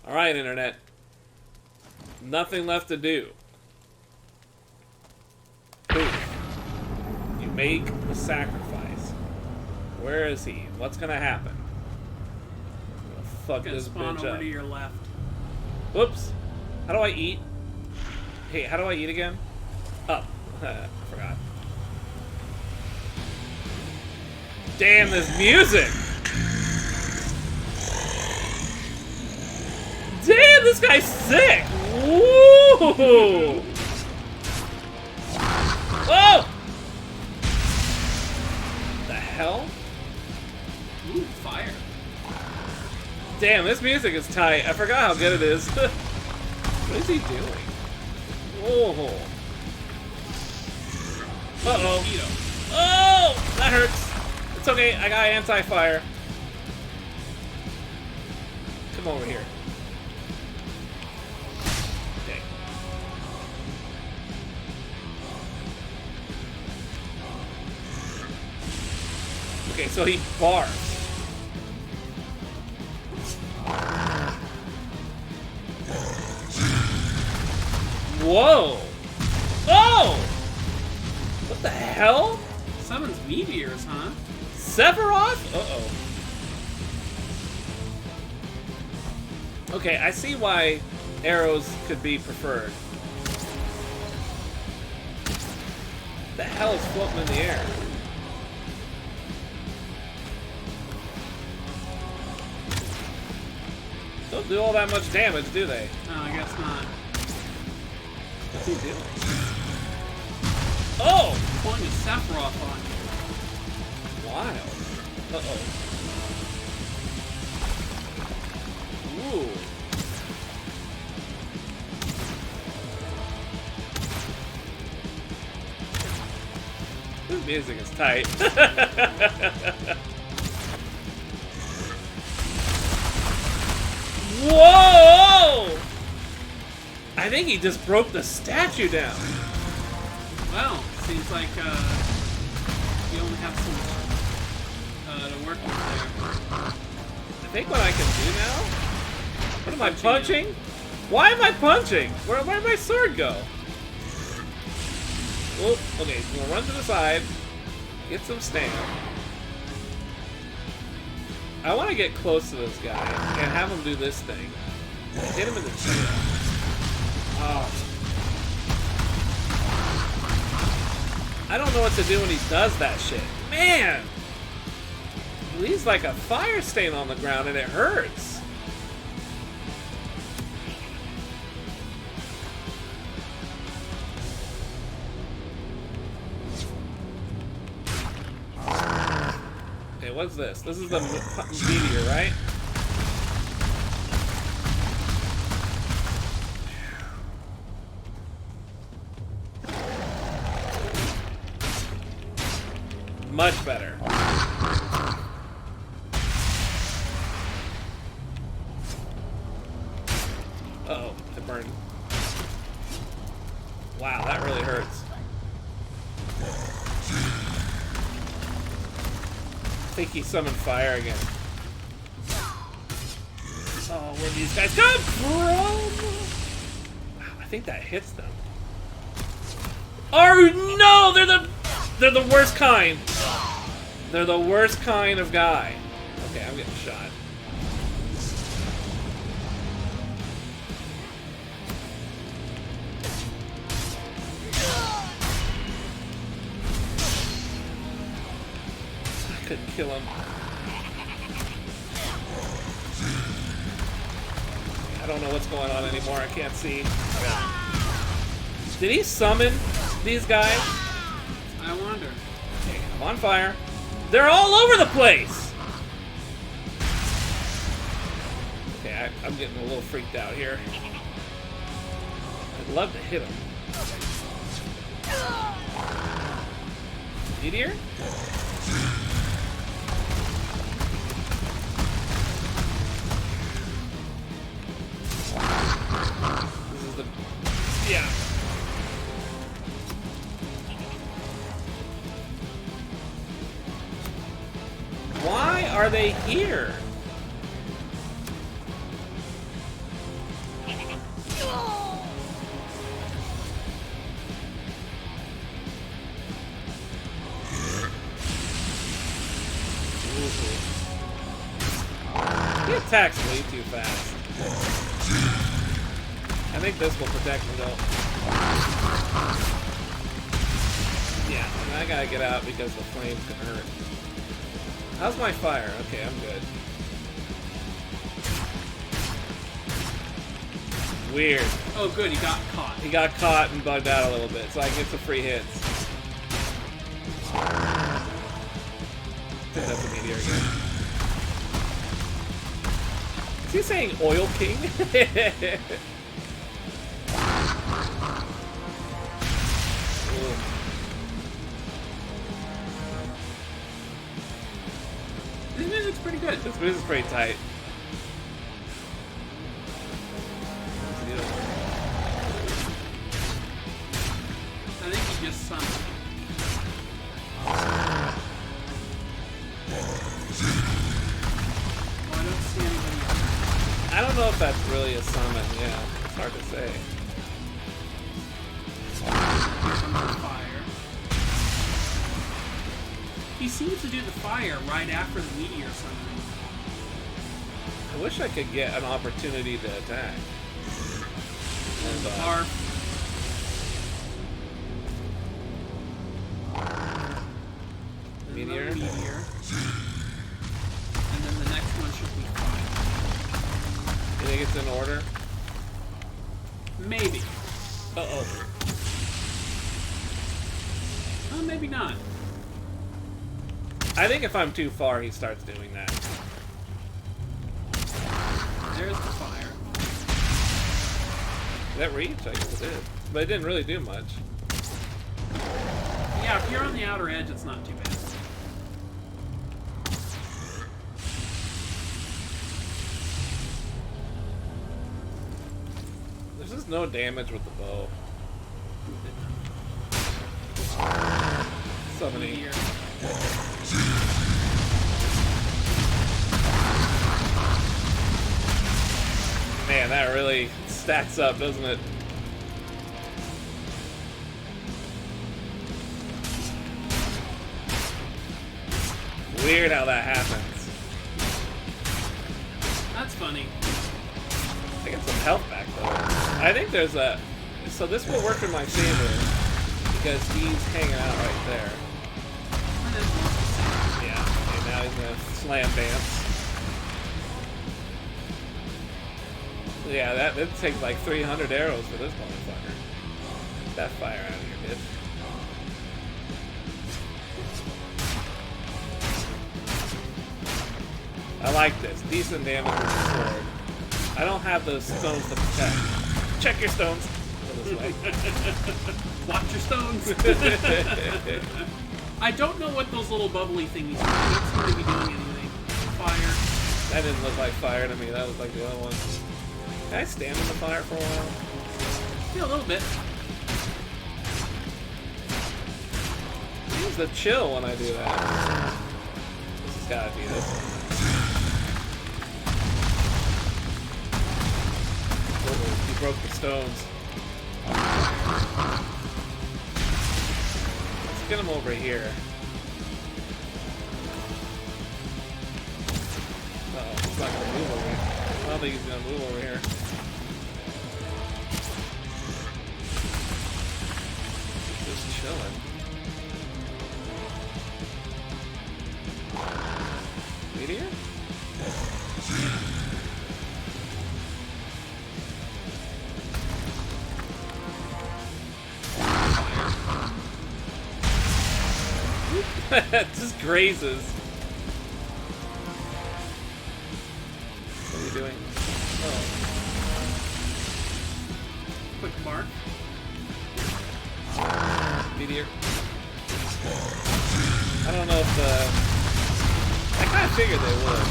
Alright, Internet. Nothing left to do. Poof. You make the sacrifice. Where is he? What's gonna happen? I'm gonna fuck this Spawn bitch over up. to your left. Whoops. How do I eat? Hey, how do I eat again? Up. Forgot. Damn, this music! Damn, this guy's sick! Woo! Whoa! The hell? Ooh, fire. Damn, this music is tight. I forgot how good it is. What is he doing? Whoa. Uh-oh. Oh! That hurts. It's okay, I got anti-fire. Come over here. Okay. Okay, so he barfs. Whoa! Oh! What the hell? Summons meteors, huh? Sephiroth? Uh-oh. Okay, I see why arrows could be preferred. What the hell is floating in the air? Don't do all that much damage, do they? No, I guess not. What's he doing? Oh! Pulling a Sephiroth on you. Wild. Uh-oh. Ooh. This music is tight. Whoa! I think he just broke the statue down. Well, seems like you only have so much to work with there. I think what I can do now? What am I punching? Him. Why am I punching? Where'd my sword go? Oh, okay, so we'll run to the side, get some stamina. I want to get close to this guy and have him do this thing. Hit him in the chin. Oh. I don't know what to do when he does that shit. Man! He leaves like a fire stain on the ground and it hurts. Okay, what's this? This is the meteor, right? Much better. Uh-oh, it burned. Wow, that really hurts. I think he summoned fire again. Oh, where these guys come from? Wow, I think that hits them. Oh no, they're the worst kind. They're the worst kind of guy. Okay, I'm getting shot. I couldn't kill him. I don't know what's going on anymore. I can't see. Did he summon these guys? I wonder. Okay, I'm on fire. They're all over the place! Okay, I'm getting a little freaked out here. I'd love to hit him. Meteor? This is the... Yeah. Why are they here? attacks way too fast. I think this will protect me though. Yeah, and I gotta get out because the flames can hurt. How's my fire? Okay, I'm good. Weird. Oh, good, he got caught. He got caught and bugged out a little bit, so I can get some free hits. That's a meteor again. Is he saying Oil King? This music's pretty good. This music's pretty tight. I think he just summoned. Oh, I don't see anybody else. I don't know if that's really a summon, yeah. It's hard to say. Here comes the fire. He seems to do the fire right after the meteor summoning. I wish I could get an opportunity to attack. And, Barf. Meteor. Meteor. And then the next one should be fire. You think it's in order? Maybe. Uh-oh. Oh, maybe not. I think if I'm too far, he starts doing that. There's the fire. Did that reach? I guess it did. But it didn't really do much. Yeah, if you're on the outer edge, it's not too bad. There's just no damage with the bow. Summoning. Meteor. Man, that really stacks up, doesn't it? Weird how that happens. That's funny. I get some health back though. I think there's a... So this will work in my favor because he's hanging out right there. Yeah, okay, now he's gonna slam dance. Yeah, that takes like 300 arrows for this motherfucker. Get that fire out of here, bitch. I like this. Decent damage with the sword. I don't have those stones to protect. Check your stones. Go this way. Watch your stones. I don't know what those little bubbly thingies are. They don't seem to be doing anything. Fire. That didn't look like fire to me. That was like the other one. Can I stand in the fire for a while? Yeah, a little bit. Seems to chill when I do that. This has gotta be this one. He broke the stones. Let's get him over here. Uh-oh, he's not gonna move over here. I don't think he's gonna move over here. Just chilling. Meteor? Just grazes. What are you doing? Oh. Quick mark. Meteor. I don't know if the... I kind of figured they would.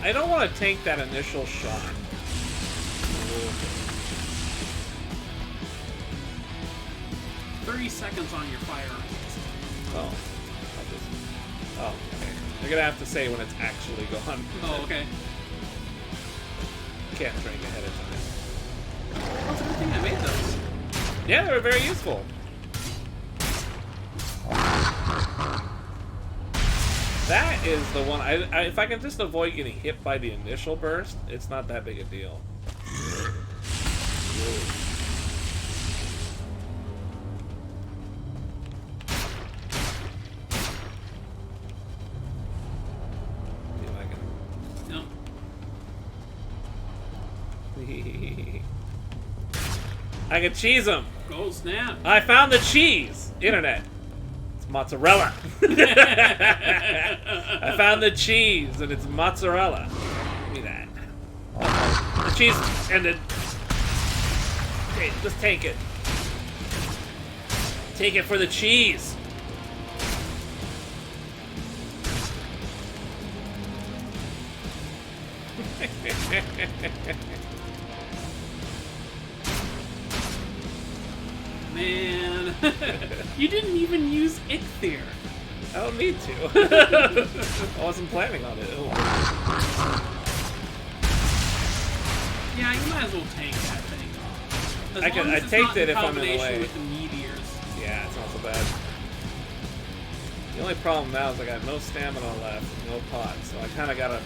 I don't want to tank that initial shot. 30 seconds on your fire. Oh. Oh, okay. You're gonna have to say when it's actually gone. Oh, okay. Can't drink ahead of time. Well, it's a good thing I made those. Yeah, they were very useful. That is the one. If I can just avoid getting hit by the initial burst, it's not that big a deal. No. I can cheese them. Oh, snap. I found the cheese. Internet. It's mozzarella. I found the cheese and it's mozzarella. Give me that. The cheese ended. Okay, just take it. Take it for the cheese. Man. You didn't even use Ichthyr. I don't need to. I wasn't planning on it. Oh. Yeah, you might as well tank that thing. As long as I it's tanked not it in if I'm in the combination way. with the meteors. Yeah, it's not so bad. The only problem now is I got no stamina left, no pot, so I kind of gotta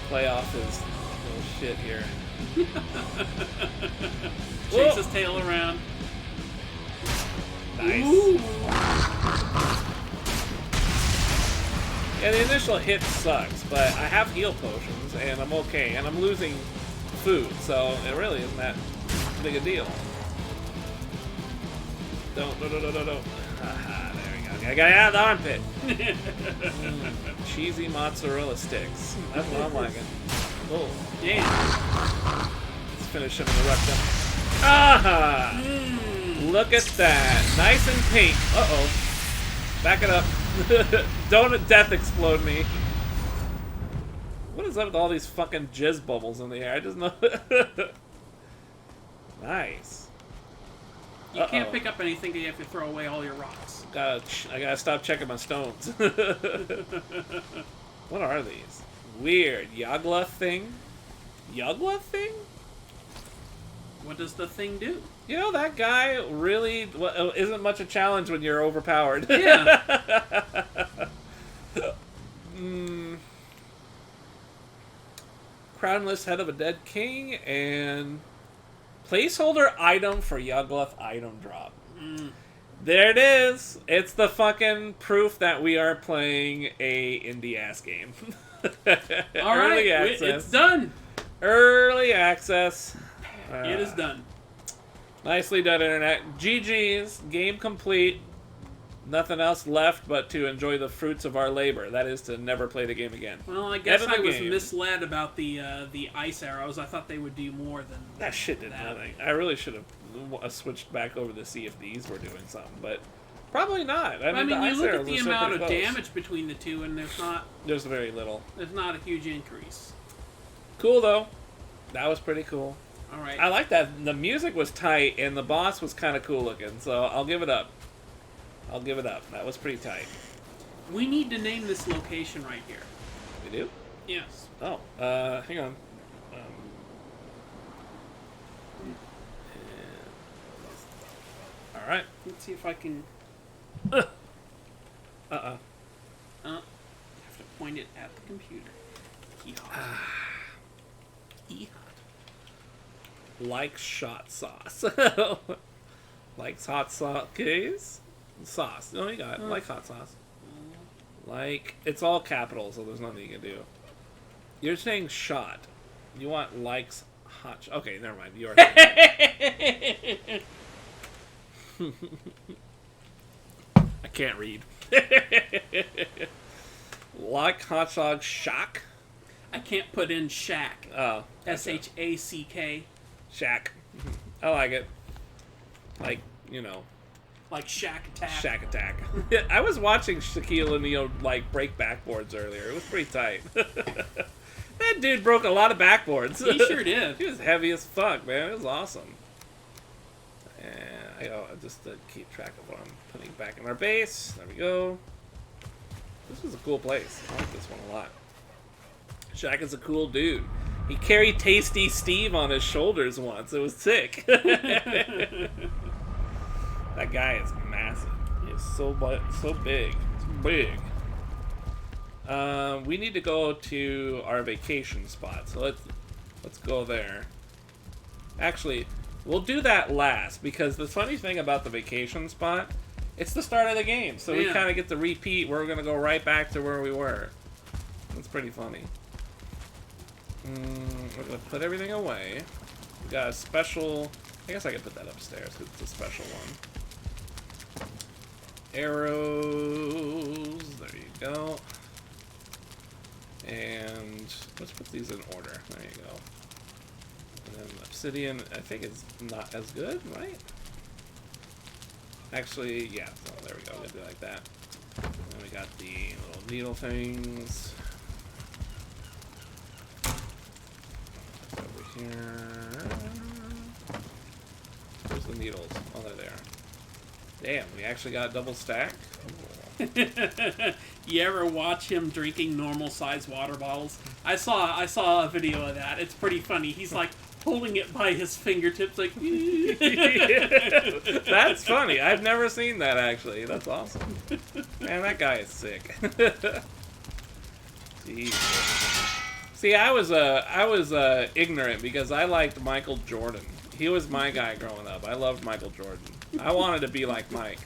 play off his little shit here. Chase his tail around. Nice. Ooh. Yeah, the initial hit sucks, but I have heal potions, and I'm okay, and I'm losing food, so it really isn't that big a deal. Don't. Haha, there we go. I got out of the armpit. Cheesy mozzarella sticks. That's what I'm liking. Oh, Damn. let's finish him in the rectum. Aha! Look at that. Nice and pink. Uh-oh. Back it up. Don't death explode me. What is up with all these fucking jizz bubbles in the air? I just know. Nice. You can't pick up anything, you have to throw away all your rocks. I gotta stop checking my stones. What are these? Weird. Yagla thing? Yagla thing? What does the thing do? You know, that guy really isn't much a challenge when you're overpowered. Yeah. Crownless head of a dead king and placeholder item for Yugluth item drop. There it is. It's the fucking proof that we are playing a indie ass game. All right, it's done. Early access. It is done. Nicely done, Internet. GG's. Game complete. Nothing else left but to enjoy the fruits of our labor. That is to never play the game again. Well, I guess I was game. misled about the ice arrows. I thought they would do more than That shit did nothing. I really should have switched back over to see if these were doing something, but probably not. I mean, the you ice look arrows at the are so amount pretty of close. damage between the two, and There's very little. there's not a huge increase. Cool, though. That was pretty cool. All right. I like that. The music was tight, and the boss was kind of cool looking, so I'll give it up. I'll give it up. That was pretty tight. We need to name this location right here. We do? Yes. Oh, hang on. All right. Let's see if I can. Uh-uh. I have to point it at the computer. Yeehaw. Yeehaw. Like shot sauce. Likes hot sauce. Case? Sauce. No, you got it. Like hot sauce. Like, it's all capital, so there's nothing you can do. You're saying shot. You want likes hot. Okay, never mind. You are. I can't read. Like hot dog shock. I can't put in shack. Oh, SHACK. shack. I like it. Like, you know, Like Shack Attack. Shack Attack. I was watching Shaquille O'Neal like break backboards earlier. It was pretty tight. That dude broke a lot of backboards. He sure did. He was heavy as fuck, man. It was awesome. And I gotta just to keep track of what I'm putting back in our base. There we go. This is a cool place. I like this one a lot. Shaq is a cool dude. He carried Tasty Steve on his shoulders once. It was sick. That guy is massive. He is so big. It's big. We need to go to our vacation spot, so let's go there. Actually, we'll do that last, because the funny thing about the vacation spot, it's the start of the game, so we kind of get to repeat. We're going to go right back to where we were. That's pretty funny. We're going to put everything away. We got a special... I guess I could put that upstairs, because it's a special one. Arrows. There you go. And let's put these in order. There you go. And then obsidian, I think it's not as good, right? Actually, yeah. So there we go. We'll do it like that. And we got the little needle things. Over here. Where's the needles? Oh, they're there. Damn, we actually got a double stack. You ever watch him drinking normal size water bottles? I saw a video of that. It's pretty funny. He's like holding it by his fingertips, like. That's funny. I've never seen that actually. That's awesome. Man, that guy is sick. Jeez. See, I was ignorant because I liked Michael Jordan. He was my guy growing up. I loved Michael Jordan. I wanted to be like Mike.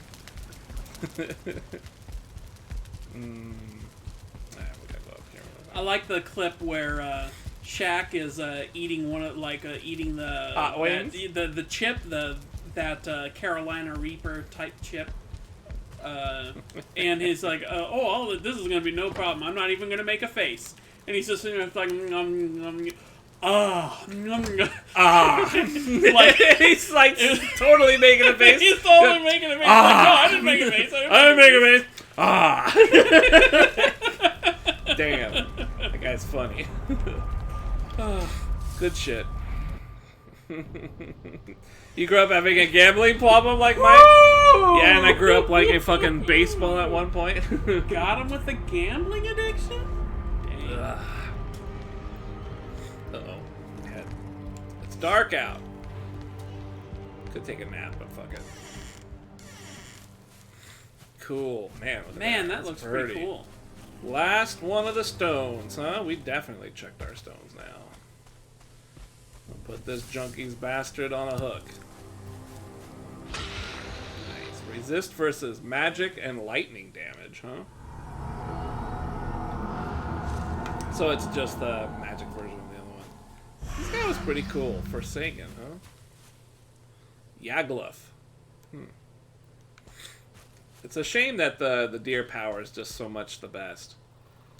I like the clip where Shaq is eating eating the hot wings? the chip, that Carolina Reaper type chip. And he's like, this is gonna be no problem. I'm not even gonna make a face. And he's just sitting there like, like he's like totally making a face. He's totally making a face. Like, no, I didn't make a face. I didn't make a face. Damn, that guy's funny. Good shit. You grew up having a gambling problem like Mike? Yeah, and I grew up like a fucking baseball at one point. Got him with the gambling addiction? Dang. Uh-oh. It's dark out. Could take a nap, but fuck it. Cool. Man, that looks pretty cool. Last one of the stones, huh? We definitely checked our stones now. I'll put this junkie's bastard on a hook. Nice. Resist versus magic and lightning damage, huh? So it's just the magic version of the other one. This guy was pretty cool. Forsaken, huh? Yagluf. It's a shame that the deer power is just so much the best.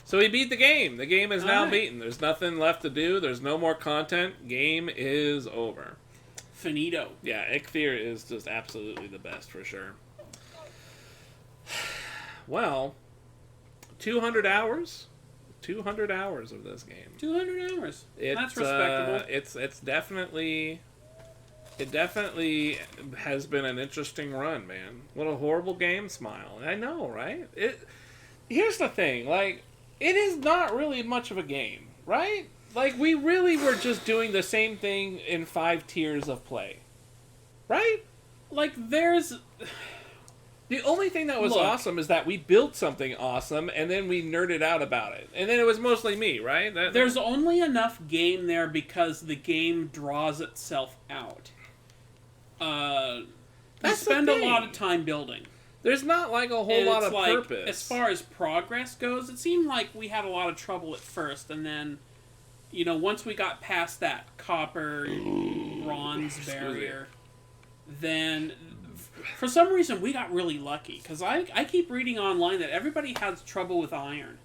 So he beat the game. The game is now beaten. There's nothing left to do. There's no more content. Game is over. Finito. Yeah, Ikthir is just absolutely the best for sure. Well, 200 hours? 200 hours of this game. 200 hours. That's respectable. It's definitely... It definitely has been an interesting run, man. What a horrible game, Smile. I know, right? Here's the thing, like, it is not really much of a game, right? Like, we really were just doing the same thing in 5 tiers of play. Right? Like, there's... The only thing that was awesome is that we built something awesome, and then we nerded out about it. And then it was mostly me, right? There's only enough game there because the game draws itself out. You spend a lot of time building. There's not like a whole lot of purpose. As far as progress goes, it seemed like we had a lot of trouble at first, and then, once we got past that copper, bronze barrier, then for some reason we got really lucky. Because I keep reading online that everybody has trouble with iron.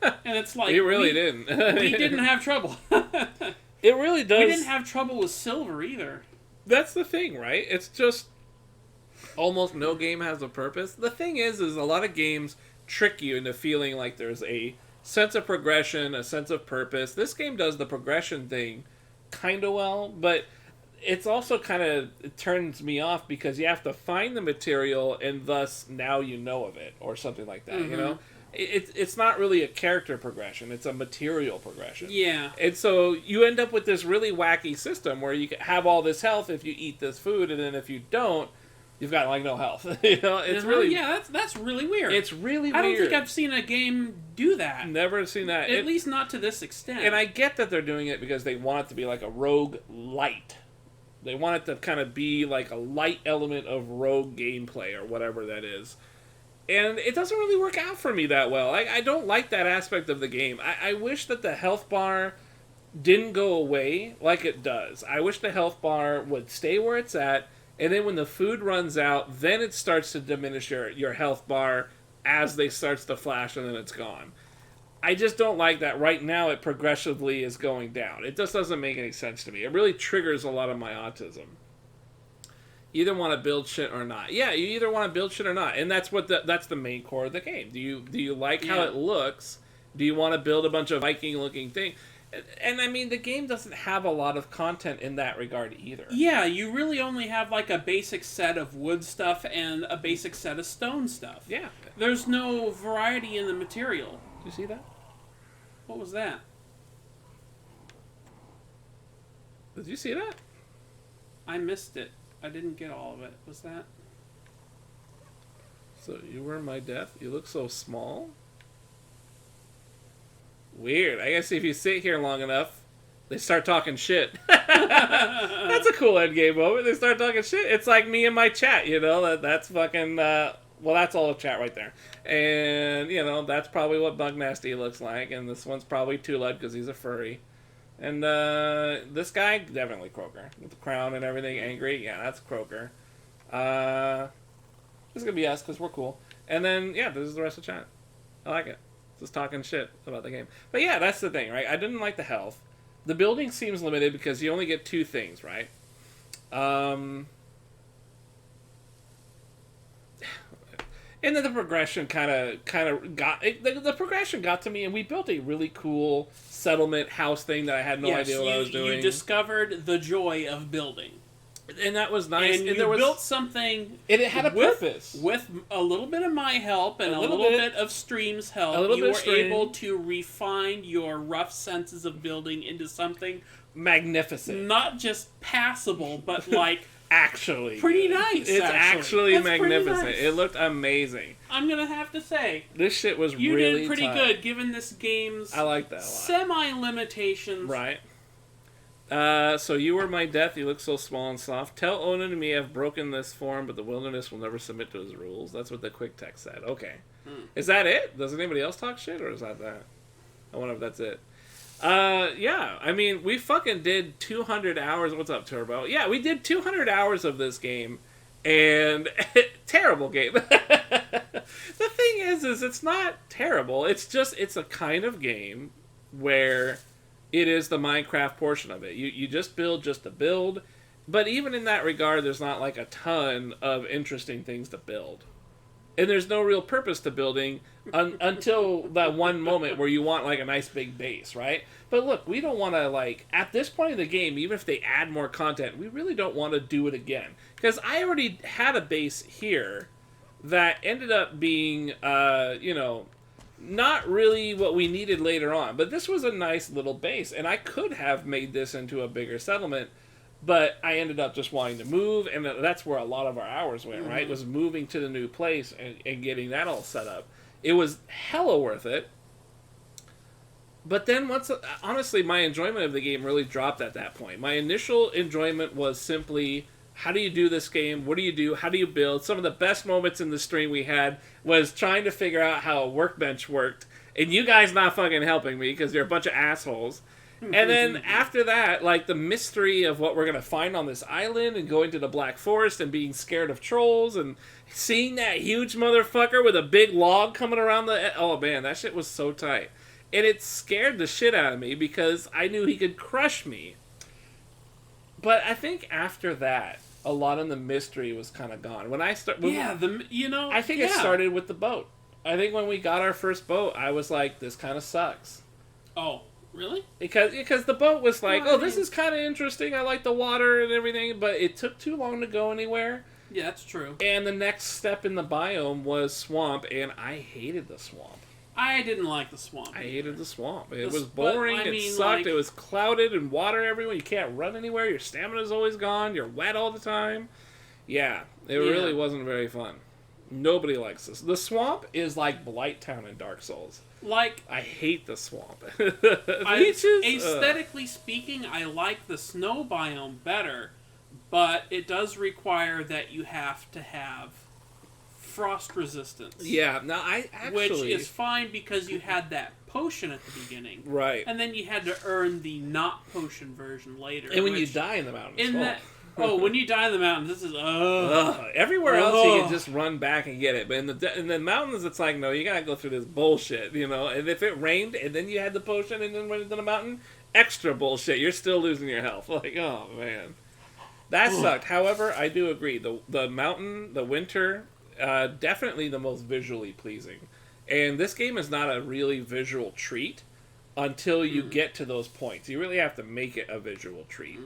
And it's like... We really didn't. We didn't have trouble. It really does. We didn't have trouble with silver either. That's the thing, right? It's just almost no game has a purpose. The thing is a lot of games trick you into feeling like there's a sense of progression, a sense of purpose. This game does the progression thing kind of well, but it's also it turns me off because you have to find the material and thus now you know of it or something like that, you know? It's not really a character progression. It's a material progression. Yeah. And so you end up with this really wacky system where you have all this health if you eat this food, and then if you don't, you've got like no health. It's really that's really weird. It's really weird. I don't think I've seen a game do that. Never seen that. At least not to this extent. And I get that they're doing it because they want it to be like a rogue light. They want it to kind of be like a light element of rogue gameplay or whatever that is. And it doesn't really work out for me that well. I don't like that aspect of the game. I wish that the health bar didn't go away like it does. I wish the health bar would stay where it's at, and then when the food runs out, then it starts to diminish your health bar as they starts to flash, and then it's gone. I just don't like that. Right now, it progressively is going down. It just doesn't make any sense to me. It really triggers a lot of my autism. You either want to build shit or not. Yeah, you either want to build shit or not, and that's the main core of the game. Do you like how it looks? Do you want to build a bunch of Viking-looking things? And I mean, the game doesn't have a lot of content in that regard either. Yeah, you really only have like a basic set of wood stuff and a basic set of stone stuff. Yeah. There's no variety in the material. Did you see that? What was that? Did you see that? I missed it. I didn't get all of it. Was that? So you were my death? You look so small? Weird. I guess if you sit here long enough, they start talking shit. That's a cool endgame moment. They start talking shit. It's like me and my chat, That's fucking... well, that's all of chat right there. And, that's probably what Bug Nasty looks like. And this one's probably Tulud because he's a furry. And this guy, definitely Croaker. With the crown and everything, angry. Yeah, that's Croaker. This is going to be us because we're cool. And then, yeah, this is the rest of chat. I like it. Just talking shit about the game. But yeah, that's the thing, right? I didn't like the health. The building seems limited because you only get 2 things, right? And then the progression kind of got... The progression got to me, and we built a really cool settlement house thing that I had no idea what I was doing. You discovered the joy of building. And that was nice. And you built something... And it had a purpose. With a little bit of my help and a little bit of Stream's help, you were able to refine your rough senses of building into something... magnificent. Not just passable, but like... actually. Pretty nice, It's actually magnificent. Nice. It looked amazing. I'm going to have to say... This shit was you really did pretty tight. good, given this game's... I like that a lot. Semi-limitations. Right. So you were my death, you look so small and soft. Tell Onan and me I've broken this form, but the wilderness will never submit to his rules. That's what the quick text said. Okay. Is that it? Does anybody else talk shit, or is that? I wonder if that's it. Yeah, I mean, we fucking did 200 hours. What's up, Turbo? Yeah, we did 200 hours of this game, and terrible game. The thing is it's not terrible. It's a kind of game where it is the Minecraft portion of it. You just build just to build, but even in that regard, there's not like a ton of interesting things to build. And there's no real purpose to building until that one moment where you want like a nice big base, right? But look, we don't want to like, at this point in the game, even if they add more content, we really don't want to do it again. Because I already had a base here that ended up being, not really what we needed later on. But this was a nice little base, and I could have made this into a bigger settlement. But I ended up just wanting to move, and that's where a lot of our hours went, right? Was moving to the new place and getting that all set up. It was hella worth it. But then honestly, my enjoyment of the game really dropped at that point. My initial enjoyment was simply, how do you do this game? What do you do? How do you build? Some of the best moments in the stream we had was trying to figure out how a workbench worked, and you guys not fucking helping me because you're a bunch of assholes. And then after that, like, the mystery of what we're going to find on this island and going to the Black Forest and being scared of trolls and seeing that huge motherfucker with a big log coming around oh, man, that shit was so tight. And it scared the shit out of me because I knew he could crush me. But I think after that, a lot of the mystery was kind of gone. When I I think it started with the boat. I think when we got our first boat, I was like, this kind of sucks. Oh. Really? Because the boat was like, this is kind of interesting. I like the water and everything, but it took too long to go anywhere. Yeah, that's true. And the next step in the biome was swamp, and I hated the swamp. I didn't like the swamp. I hated the swamp. It was boring. It sucked. It was clouded and water everywhere. You can't run anywhere. Your stamina's always gone. You're wet all the time. Yeah, it really wasn't very fun. Nobody likes this. The swamp is like Blighttown in Dark Souls. Like, I hate the swamp. aesthetically speaking, I like the snow biome better, but it does require that you have to have frost resistance. Yeah, no, I actually... Which is fine because you had that potion at the beginning. Right. And then you had to earn the not potion version later. And when you die in the mountains. When you die in the mountains, this is... Everywhere else you can just run back and get it. But in the mountains, it's like, no, you gotta go through this bullshit, you know? And if it rained and then you had the potion and then went into the mountain, extra bullshit. You're still losing your health. Like, oh, man. That sucked. However, I do agree. The mountain, the winter, definitely the most visually pleasing. And this game is not a really visual treat until you get to those points. You really have to make it a visual treat.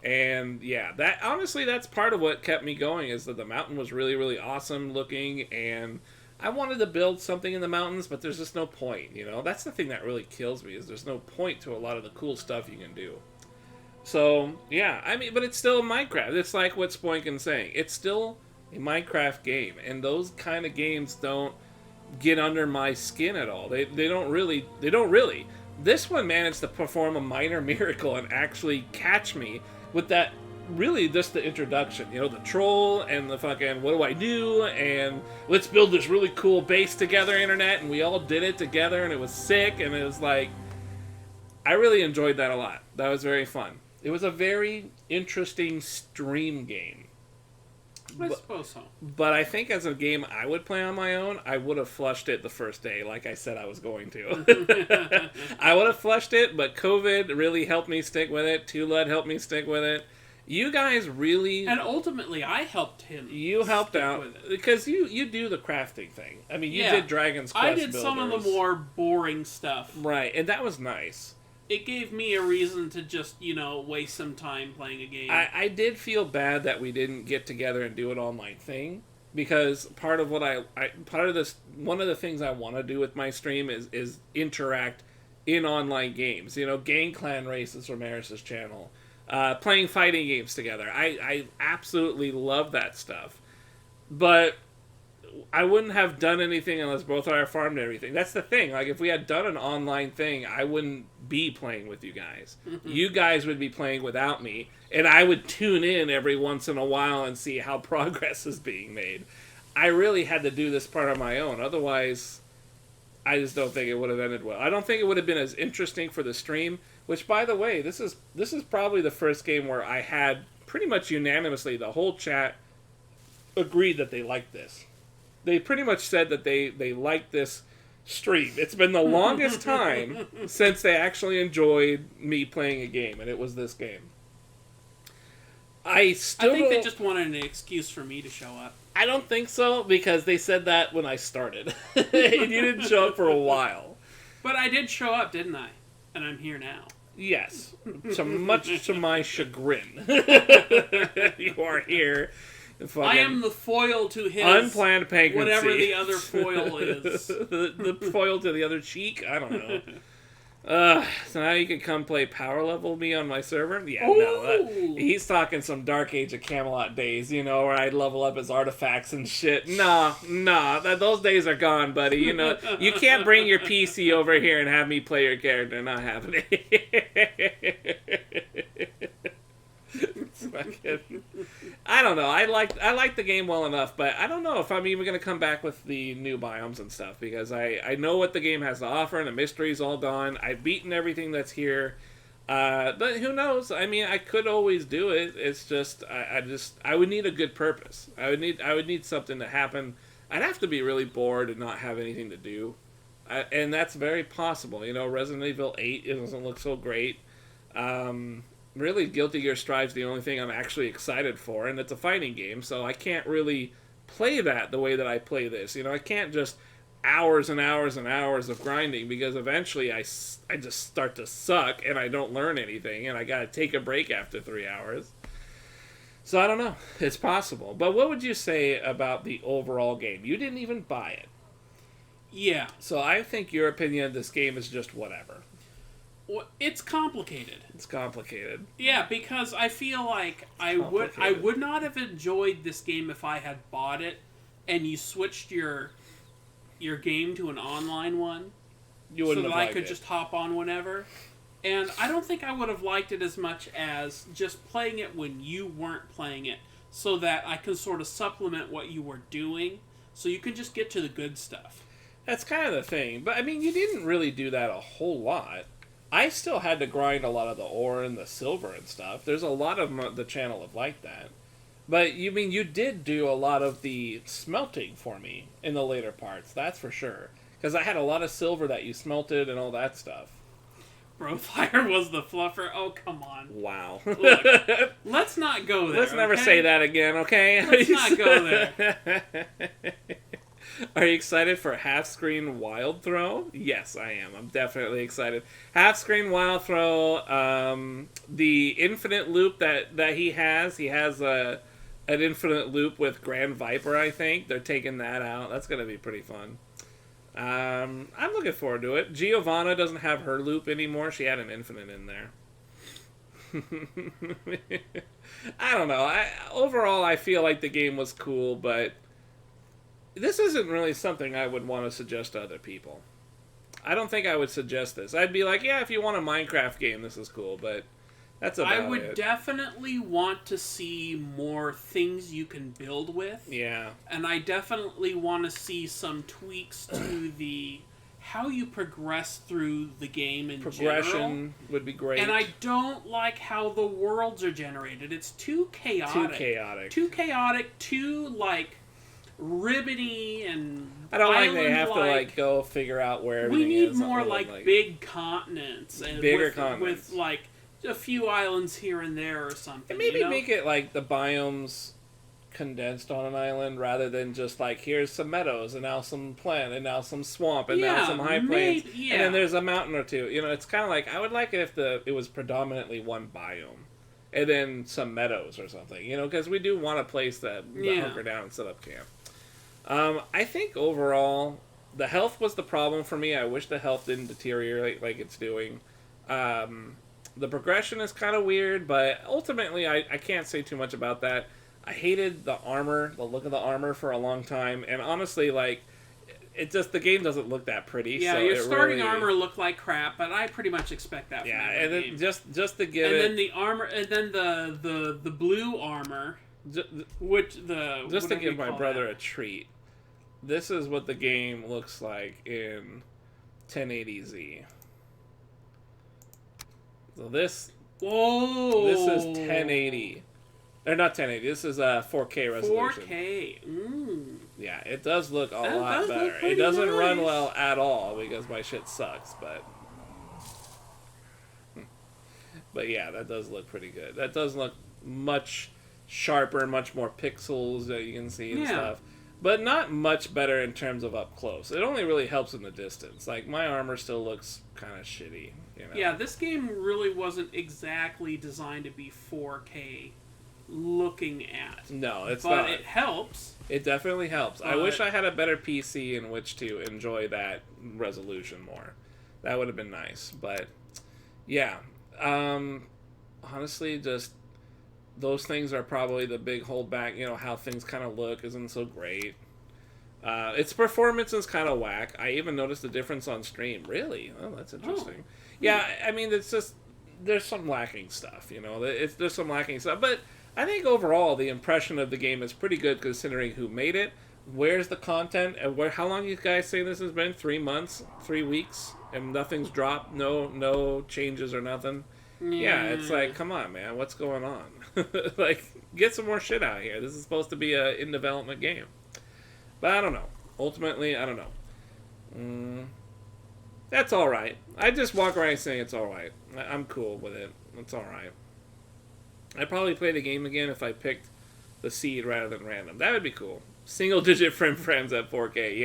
And yeah, that honestly, that's part of what kept me going, is that the mountain was really, really awesome looking, and I wanted to build something in the mountains, but there's just no point, you know? That's the thing that really kills me, is there's no point to a lot of the cool stuff you can do. So, yeah, I mean, but it's still Minecraft. It's like what Spoinkin's saying. It's still a Minecraft game, and those kind of games don't get under my skin at all. They don't really. This one managed to perform a minor miracle and actually catch me with that, really just the introduction, you know, the troll and the fucking what do I do, and let's build this really cool base together internet, and we all did it together, and it was sick, and it was like, I really enjoyed that a lot. That was very fun. It was a very interesting stream game. I suppose so. But I think as a game I would play on my own, I would have flushed it the first day, like I said I was going to. I would have flushed it, but COVID really helped me stick with it. Tulad helped me stick with it. You guys really... And ultimately, I helped him. You helped out, because you do the crafting thing. I mean, you did Dragon's Quest I did builders. some of the more boring stuff. Right, and that was nice. It gave me a reason to just, waste some time playing a game. I did feel bad that we didn't get together and do an online thing, because part of what one of the things I want to do with my stream is interact in online games. You know, gang clan races from Eris's channel, playing fighting games together. I absolutely love that stuff, but I wouldn't have done anything unless both of our farmed everything. That's the thing. Like, if we had done an online thing, I wouldn't be playing with you guys. You guys would be playing without me, and I would tune in every once in a while and see how progress is being made. I really had to do this part on my own. Otherwise, I just don't think it would have ended well. I don't think it would have been as interesting for the stream, which, by the way, this is probably the first game where I had pretty much unanimously the whole chat agreed that they liked this. They pretty much said that they liked this stream. It's been the longest time since they actually enjoyed me playing a game, and it was this game. I think they just wanted an excuse for me to show up. I don't think so, because they said that when I started. And you didn't show up for a while. But I did show up, didn't I? And I'm here now. Yes. So much to my chagrin. You are here. I am the foil to his unplanned pregnancy. Whatever the other foil is. the foil to the other cheek? I don't know. So now you can come play power level me on my server? Yeah, no. He's talking some Dark Age of Camelot days, you know, where I'd level up his artifacts and shit. Nah. Those days are gone, buddy. You know, you can't bring your PC over here and have me play your character. Not happening. I don't know. I like the game well enough, but I don't know if I'm even going to come back with the new biomes and stuff, because I know what the game has to offer, and the mystery's all gone. I've beaten everything that's here, but who knows? I mean, I could always do it. It's just I would need a good purpose. I would need something to happen. I'd have to be really bored and not have anything to do, and that's very possible. You know, Resident Evil 8 doesn't look so great. Really, Guilty Gear Strive's the only thing I'm actually excited for, and it's a fighting game, so I can't really play that the way that I play this. You know, I can't just hours and hours and hours of grinding, because eventually I just start to suck and I don't learn anything, and I gotta take a break after 3 hours. So I don't know. It's possible. But what would you say about the overall game? You didn't even buy it. Yeah. So I think your opinion of this game is just whatever. It's complicated. It's complicated. Yeah, because I feel like I would not have enjoyed this game if I had bought it and you switched your game to an online one, You so wouldn't that have I liked could it. just hop on whenever. And I don't think I would have liked it as much as just playing it when you weren't playing it, so that I could sort of supplement what you were doing, so you can just get to the good stuff. That's kind of the thing. But, I mean, you didn't really do that a whole lot. I still had to grind a lot of the ore and the silver and stuff. There's a lot of the channel of like that. But, you did do a lot of the smelting for me in the later parts. That's for sure. Because I had a lot of silver that you smelted and all that stuff. Brofire was the fluffer. Oh, come on. Wow. Look, let's not go there. Let's never okay? say that again, okay? Let's not go there. Are you excited for Half Screen Wild Throw? Yes, I am. I'm definitely excited. Half Screen Wild Throw, the infinite loop that he has an infinite loop with Grand Viper, I think. They're taking that out. That's going to be pretty fun. I'm looking forward to it. Giovanna doesn't have her loop anymore. She had an infinite in there. I don't know. Overall, I feel like the game was cool, but this isn't really something I would want to suggest to other people. I don't think I would suggest this. I'd be like, yeah, if you want a Minecraft game, this is cool, but that's about it. I would definitely want to see more things you can build with. Yeah. And I definitely want to see some tweaks to the how you progress through the game in Progression general. would be great. And I don't like how the worlds are generated. It's too chaotic. Too, like, ribbony and I don't like they have to, island-like. like, go figure out where everything We need is. more, like, big continents. And Bigger with, continents. With, like, a few islands here and there or something. And maybe you know? make it, like, the biomes condensed on an island rather than just, like, here's some meadows and now some plant and now some swamp and now some high plains. And then there's a mountain or two. You know, it's kind of like, I would like it if it was predominantly one biome. And then some meadows or something, you know, because we do want a place that hunker down and set up camp. I think overall, the health was the problem for me. I wish the health didn't deteriorate like it's doing. The progression is kind of weird, but ultimately I can't say too much about that. I hated the armor, the look of the armor for a long time, and honestly, like, the game doesn't look that pretty. Yeah, so your starting really, armor looked like crap, but I pretty much expect that from and then game. just to give and it... then the armor, and then the blue armor, Just to give my brother a treat, this is what the game looks like in 1080Z. So this is 1080. Or not 1080. This is a 4K resolution. 4K. Yeah, it does look a That lot does look better. It pretty doesn't nice. run well at all because my shit sucks, but yeah, that does look pretty good. That does look much sharper, much more pixels that you can see and stuff. But not much better in terms of up close. It only really helps in the distance. Like, my armor still looks kind of shitty, you know? Yeah, this game really wasn't exactly designed to be 4K looking at. No, it's but not. But it helps. It definitely helps. I wish I had a better PC in which to enjoy that resolution more. That would have been nice. But, yeah. Honestly, just... those things are probably the big holdback. You know, how things kind of look isn't so great. Its performance is kind of whack. I even noticed the difference on stream. Really? Oh, that's interesting. Yeah, I mean, it's just... there's some lacking stuff, you know? There's some lacking stuff. But I think overall, the impression of the game is pretty good considering who made it, where's the content, and how long you guys say this has been? 3 months? 3 weeks? And nothing's dropped? No changes or nothing? Yeah, it's like, come on, man, what's going on? Like, get some more shit out here. This is supposed to be a in-development game. But I don't know. Ultimately, I don't know. That's alright. I just walk around saying it's alright. I'm cool with it. It's alright. I'd probably play the game again if I picked the seed rather than random. That would be cool. Single-digit frames at 4K.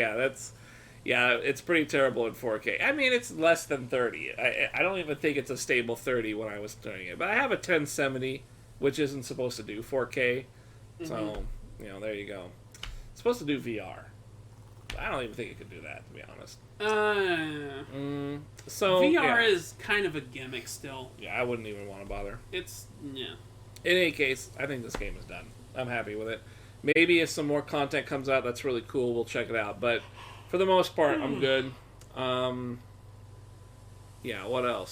Yeah, it's pretty terrible in 4K. I mean, it's less than 30. I don't even think it's a stable 30 when I was doing it. But I have a 1070, which isn't supposed to do 4K. So, you know, there you go. It's supposed to do VR. I don't even think it could do that, to be honest. VR yeah. is kind of a gimmick still. Yeah, I wouldn't even want to bother. It's yeah. In any case, I think this game is done. I'm happy with it. Maybe if some more content comes out that's really cool, we'll check it out. But for the most part, I'm good. Yeah, what else?